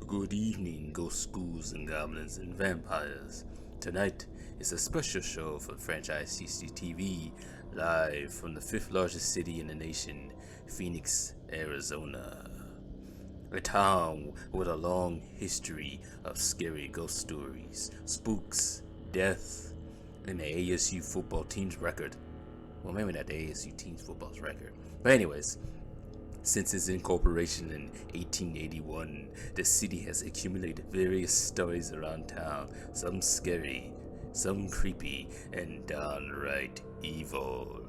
Good evening, ghost ghouls and goblins and vampires. Tonight is a special show for franchise CCTV, live from the fifth largest city in the nation, Phoenix, Arizona. A town with a long history of scary ghost stories, spooks, death, and the ASU football team's record. Well, maybe not the ASU team's football's record. But anyways, since its incorporation in 1881, the city has accumulated various stories around town, some scary, some creepy, and downright evil.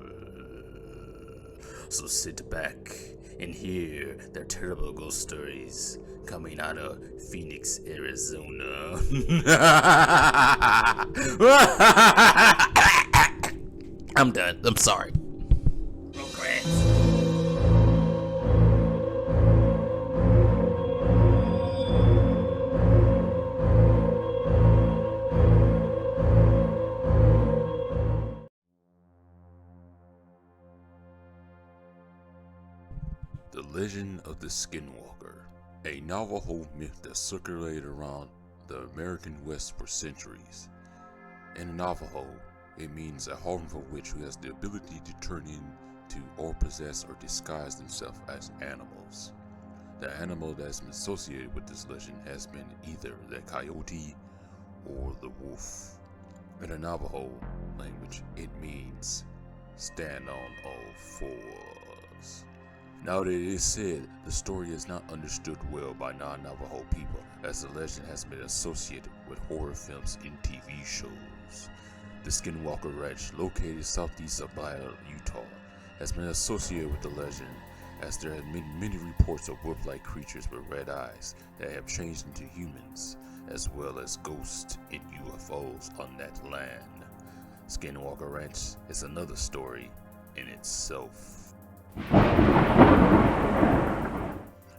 So sit back and hear their terrible ghost stories coming out of Phoenix, Arizona. I'm done. I'm sorry. The Legend of the Skinwalker, a Navajo myth that circulated around the American West for centuries. In Navajo, it means a harmful witch who has the ability to turn into or possess or disguise themselves as animals. The animal that has been associated with this legend has been either the coyote or the wolf. In the Navajo language, it means stand on all fours. Now that it is said, the story is not understood well by non-Navajo people, as the legend has been associated with horror films and TV shows. The Skinwalker Ranch, located southeast of Bayou, Utah, has been associated with the legend, as there have been many reports of wolf-like creatures with red eyes that have changed into humans, as well as ghosts and UFOs on that land. Skinwalker Ranch is another story in itself.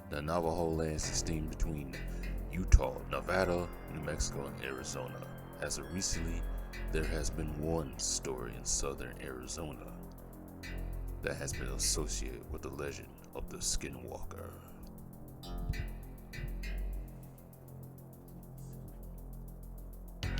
The Navajo land is extended between Utah, Nevada, New Mexico, and Arizona. As of recently, there has been one story in southern Arizona that has been associated with the legend of the Skinwalker. On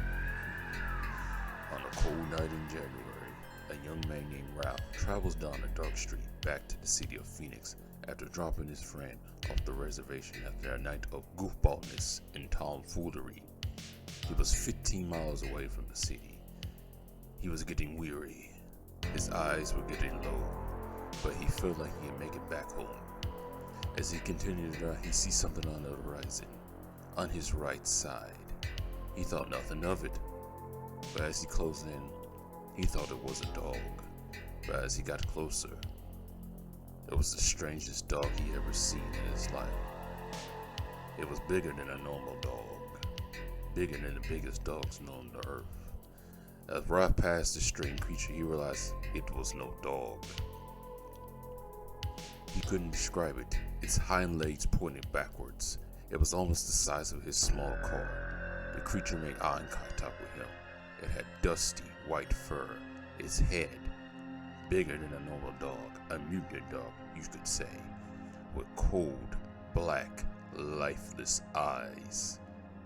a cold night in January, a young man named Ralph travels down a dark street back to the city of Phoenix after dropping his friend off the reservation after a night of goofballness and tomfoolery. He was 15 miles away from the city. He was getting weary. His eyes were getting low, but he felt like he could make it back home. As he continued to drive, he sees something on the horizon, on his right side. He thought nothing of it, but as he closed in, he thought it was a dog. But as he got closer, it was the strangest dog he ever seen in his life. It was bigger than a normal dog, bigger than the biggest dogs known to earth. As Ralph passed the strange creature, he realized it was no dog. He couldn't describe it. Its hind legs pointed backwards. It was almost the size of his small car. The creature made eye contact with him. It had dusty white fur. Its head, bigger than a normal dog, a mutant dog, you could say, with cold, black, lifeless eyes,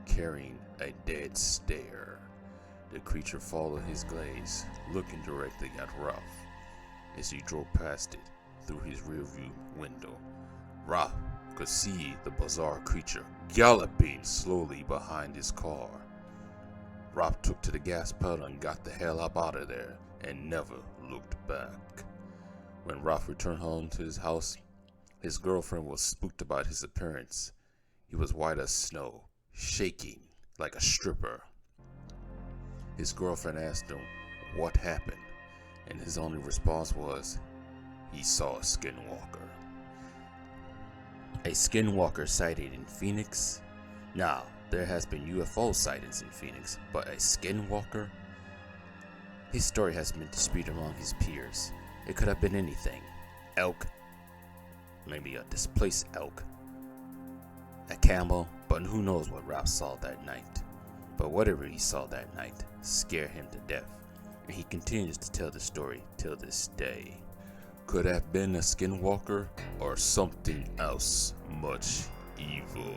carrying a dead stare. The creature followed his gaze, looking directly at Ralph. As he drove past it through his rearview window, Ralph could see the bizarre creature galloping slowly behind his car. Ralph took to the gas pedal and got the hell up out of there and never looked back. When Ralph returned home to his house, his girlfriend was spooked about his appearance. He was white as snow, shaking like a stripper. His girlfriend asked him what happened, and his only response was, he saw a skinwalker. A skinwalker sighted in Phoenix? Now, there has been UFO sightings in Phoenix, but a skinwalker? His story has been disputed among his peers. It could have been anything. Elk, maybe a displaced elk, a camel, but who knows what Ralph saw that night. But whatever he saw that night scared him to death, and he continues to tell the story till this day. Could have been a skinwalker or something else much evil.